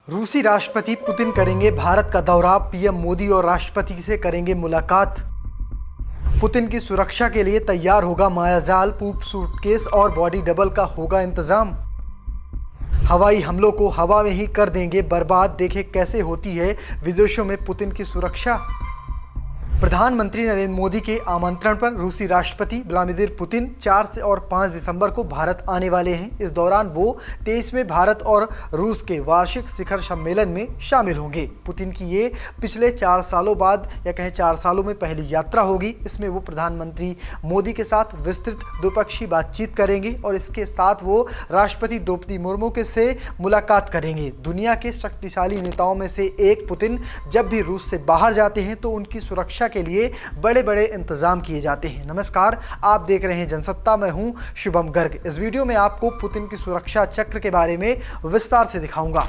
रूसी राष्ट्रपति पुतिन करेंगे भारत का दौरा, पीएम मोदी और राष्ट्रपति से करेंगे मुलाकात। पुतिन की सुरक्षा के लिए तैयार होगा मायाजाल, पूप सूटकेस और बॉडी डबल का होगा इंतजाम। हवाई हमलों को हवा में ही कर देंगे बर्बाद, देखें कैसे होती है विदेशों में पुतिन की सुरक्षा। प्रधानमंत्री नरेंद्र मोदी के आमंत्रण पर रूसी राष्ट्रपति व्लादिमीर पुतिन 4 से और 5 दिसंबर को भारत आने वाले हैं। इस दौरान वो 23वें भारत और रूस के वार्षिक शिखर सम्मेलन में शामिल होंगे। पुतिन की ये पिछले 4 सालों बाद या कहें 4 सालों में पहली यात्रा होगी। इसमें वो प्रधानमंत्री मोदी के साथ विस्तृत द्विपक्षीय बातचीत करेंगे और इसके साथ वो राष्ट्रपति द्रौपदी मुर्मू के से मुलाकात करेंगे। दुनिया के शक्तिशाली नेताओं में से एक पुतिन जब भी रूस से बाहर जाते हैं तो उनकी सुरक्षा के लिए बड़े बड़े इंतजाम किए जाते हैं। नमस्कार, आप देख रहे हैं जनसत्ता, मैं हूं शुभम गर्ग। इस वीडियो में आपको पुतिन की सुरक्षा चक्र के बारे में विस्तार से दिखाऊंगा।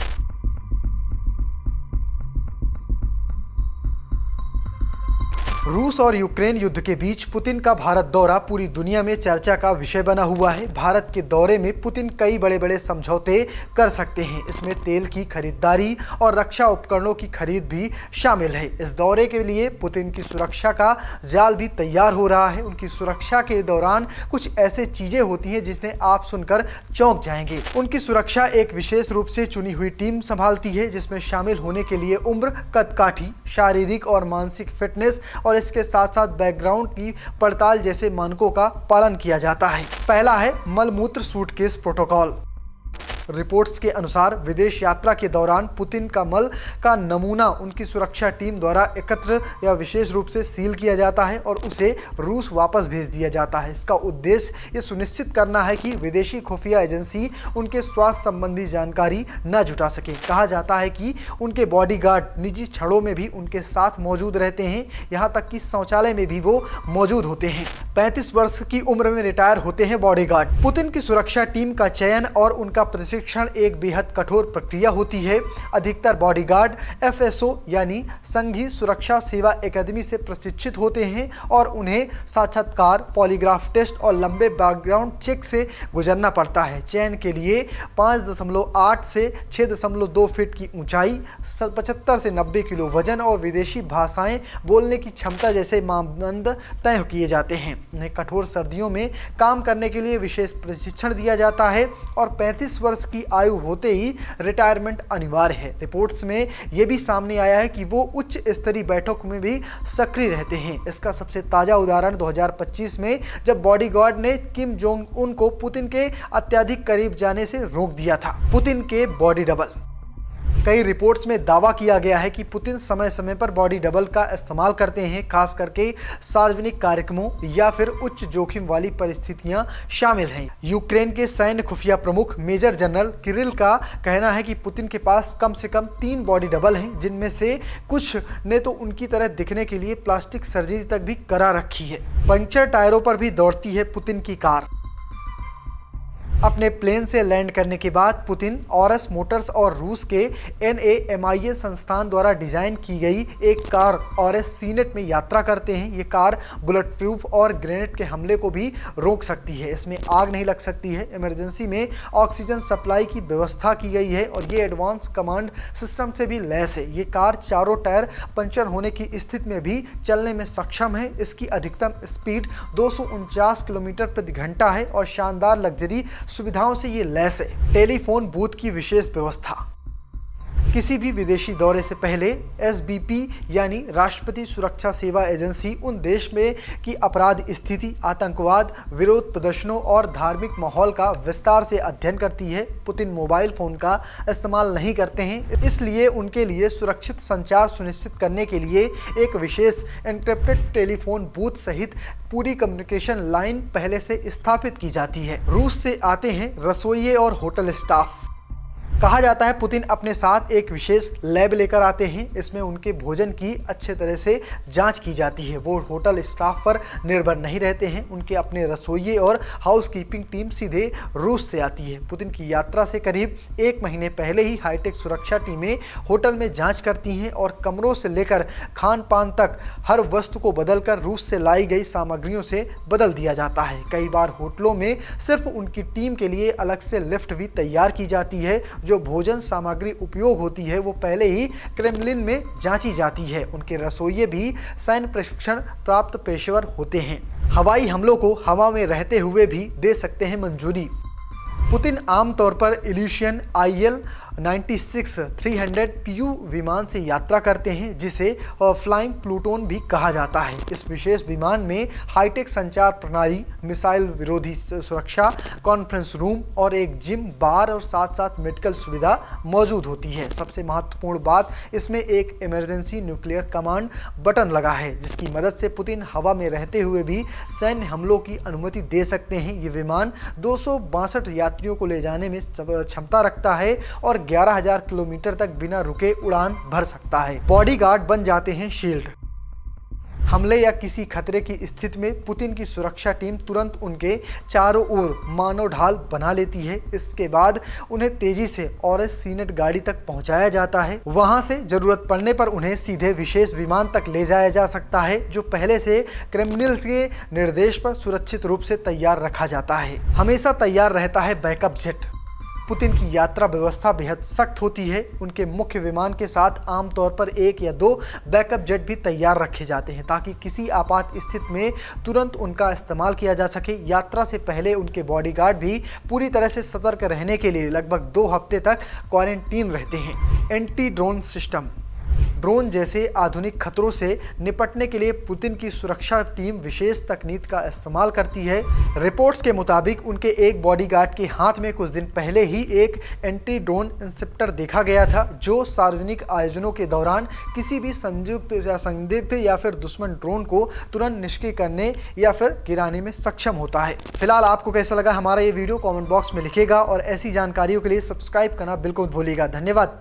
रूस और यूक्रेन युद्ध के बीच पुतिन का भारत दौरा पूरी दुनिया में चर्चा का विषय बना हुआ है। भारत के दौरे में पुतिन कई बड़े बड़े समझौते कर सकते हैं। इसमें तेल की खरीदारी और रक्षा उपकरणों की खरीद भी शामिल है। इस दौरे के लिए पुतिन की सुरक्षा का जाल भी तैयार हो रहा है। उनकी सुरक्षा के दौरान कुछ ऐसे चीजें होती हैं जिन्हें आप सुनकर चौंक जाएंगे। उनकी सुरक्षा एक विशेष रूप से चुनी हुई टीम संभालती है, जिसमें शामिल होने के लिए उम्र, कदकाठी, शारीरिक और मानसिक फिटनेस और इसके साथ साथ बैकग्राउंड की पड़ताल जैसे मानकों का पालन किया जाता है। पहला है मलमूत्र सूटकेस प्रोटोकॉल। रिपोर्ट्स के अनुसार विदेश यात्रा के दौरान पुतिन का मल का नमूना उनकी सुरक्षा टीम द्वारा एकत्र या विशेष रूप से सील किया जाता है और उसे रूस वापस भेज दिया जाता है। इसका उद्देश्य ये सुनिश्चित करना है कि विदेशी खुफिया एजेंसी उनके स्वास्थ्य संबंधी जानकारी न जुटा सके। कहा जाता है कि उनके बॉडीगार्ड निजी छड़ों में भी उनके साथ मौजूद रहते हैं, यहाँ तक कि शौचालय में भी वो मौजूद होते हैं। 35 वर्ष की उम्र में रिटायर होते हैं बॉडीगार्ड। पुतिन की सुरक्षा टीम का चयन और उनका प्रशिक्षण एक बेहद कठोर प्रक्रिया होती है। अधिकतर बॉडीगार्ड FSO यानी संघीय सुरक्षा सेवा अकादमी से प्रशिक्षित होते हैं और उन्हें साक्षात्कार, पॉलीग्राफ टेस्ट और लंबे बैकग्राउंड चेक से गुजरना पड़ता है। चयन के लिए 5.8 से 6.2 फीट की ऊंचाई, 75 से 90 किलो वजन और विदेशी भाषाएं बोलने की क्षमता जैसे मानदंड तय किए जाते हैं। उन्हें कठोर सर्दियों में काम करने के लिए विशेष प्रशिक्षण दिया जाता है और 35 वर्ष की आयु होते ही रिटायरमेंट अनिवार्य है। रिपोर्ट्स में यह भी सामने आया है कि वो उच्च स्तरीय बैठक में भी सक्रिय रहते हैं। इसका सबसे ताजा उदाहरण 2025 में जब बॉडीगार्ड ने किम जोंग उन को पुतिन के अत्यधिक करीब जाने से रोक दिया था। पुतिन के बॉडी डबल। कई रिपोर्ट्स में दावा किया गया है कि पुतिन समय समय पर बॉडी डबल का इस्तेमाल करते हैं, खास करके सार्वजनिक कार्यक्रमों या फिर उच्च जोखिम वाली परिस्थितियां शामिल हैं। यूक्रेन के सैन्य खुफिया प्रमुख मेजर जनरल किरिल का कहना है कि पुतिन के पास कम से कम 3 बॉडी डबल हैं, जिनमें से कुछ ने तो उनकी तरह दिखने के लिए प्लास्टिक सर्जरी तक भी करा रखी है। पंक्चर टायरों पर भी दौड़ती है पुतिन की कार। अपने प्लेन से लैंड करने के बाद पुतिन ऑरस मोटर्स और रूस के NAMIA संस्थान द्वारा डिजाइन की गई एक कार ऑरस सीनेट में यात्रा करते हैं। ये कार बुलेट प्रूफ और ग्रेनेड के हमले को भी रोक सकती है। इसमें आग नहीं लग सकती है। इमरजेंसी में ऑक्सीजन सप्लाई की व्यवस्था की गई है और ये एडवांस कमांड सिस्टम से भी लैस है। ये कार चारों टायर पंचर होने की स्थिति में भी चलने में सक्षम है। इसकी अधिकतम स्पीड 249 किलोमीटर प्रति घंटा है और शानदार लग्जरी सुविधाओं से ये लैस है। टेलीफोन बूथ की विशेष व्यवस्था। किसी भी विदेशी दौरे से पहले SBP यानी राष्ट्रपति सुरक्षा सेवा एजेंसी उन देश में की अपराध स्थिति, आतंकवाद, विरोध प्रदर्शनों और धार्मिक माहौल का विस्तार से अध्ययन करती है। पुतिन मोबाइल फोन का इस्तेमाल नहीं करते हैं, इसलिए उनके लिए सुरक्षित संचार सुनिश्चित करने के लिए एक विशेष एन्क्रिप्टेड टेलीफोन बूथ सहित पूरी कम्युनिकेशन लाइन पहले से स्थापित की जाती है। रूस से आते हैं रसोइये और होटल स्टाफ। कहा जाता है पुतिन अपने साथ एक विशेष लैब लेकर आते हैं। इसमें उनके भोजन की अच्छे तरह से जांच की जाती है। वो होटल स्टाफ पर निर्भर नहीं रहते हैं। उनके अपने रसोइये और हाउसकीपिंग टीम सीधे रूस से आती है। पुतिन की यात्रा से करीब 1 महीने पहले ही हाईटेक सुरक्षा टीमें होटल में जांच करती हैं और कमरों से लेकर खान पान तक हर वस्तु को बदलकर रूस से लाई गई सामग्रियों से बदल दिया जाता है। कई बार होटलों में सिर्फ उनकी टीम के लिए अलग से लिफ्ट भी तैयार की जाती है जो भोजन सामग्री उपयोग होती है वो पहले ही क्रेमलिन में जांची जाती है। उनके रसोइये भी सैन्य प्रशिक्षण प्राप्त पेशेवर होते हैं। हवाई हमलों को हवा में रहते हुए भी दे सकते हैं मंजूरी। पुतिन आमतौर पर इल्यूशियन IL-96-300 PU विमान से यात्रा करते हैं, जिसे फ्लाइंग प्लूटोन भी कहा जाता है। इस विशेष विमान में हाईटेक संचार प्रणाली, मिसाइल विरोधी सुरक्षा, कॉन्फ्रेंस रूम और एक जिम, बार और साथ साथ मेडिकल सुविधा मौजूद होती है। सबसे महत्वपूर्ण बात, इसमें एक इमरजेंसी न्यूक्लियर कमांड बटन लगा है, जिसकी मदद से पुतिन हवा में रहते हुए भी सैन्य हमलों की अनुमति दे सकते हैं। ये विमान 262 यात्रियों को ले जाने में क्षमता रखता है और 11,000 किलोमीटर तक बिना रुके उड़ान भर सकता है। बॉडीगार्ड बन जाते हैं शील्ड। हमले या किसी खतरे की स्थिति में पुतिन की सुरक्षा टीम तुरंत उनके चारों ओर मानव ढाल बना लेती है। इसके बाद उन्हें तेजी से ऑरएस सीनेट गाड़ी तक पहुंचाया जाता है। वहां से जरूरत पड़ने पर उन्हें सीधे विशेष विमान तक ले जाया जा सकता है, जो पहले से क्रेमलिन के निर्देश पर सुरक्षित रूप से तैयार रखा जाता है। हमेशा तैयार रहता है बैकअप जेट। पुतिन की यात्रा व्यवस्था बेहद सख्त होती है। उनके मुख्य विमान के साथ आमतौर पर 1 या 2 बैकअप जेट भी तैयार रखे जाते हैं, ताकि किसी आपात स्थिति में तुरंत उनका इस्तेमाल किया जा सके। यात्रा से पहले उनके बॉडीगार्ड भी पूरी तरह से सतर्क रहने के लिए लगभग 2 हफ्ते तक क्वारंटीन रहते हैं। Anti drone system. ड्रोन जैसे आधुनिक खतरों से निपटने के लिए पुतिन की सुरक्षा टीम विशेष तकनीक का इस्तेमाल करती है। रिपोर्ट्स के मुताबिक उनके एक बॉडीगार्ड के हाथ में कुछ दिन पहले ही एक एंटी ड्रोन इंटरसेप्टर देखा गया था, जो सार्वजनिक आयोजनों के दौरान किसी भी संदिग्ध या फिर दुश्मन ड्रोन को तुरंत निष्क्रिय करने या फिर गिराने में सक्षम होता है। फिलहाल आपको कैसा लगा हमारा ये वीडियो कॉमेंट बॉक्स में लिखिएगा और ऐसी जानकारियों के लिए सब्सक्राइब करना बिल्कुल भूलिएगा। धन्यवाद।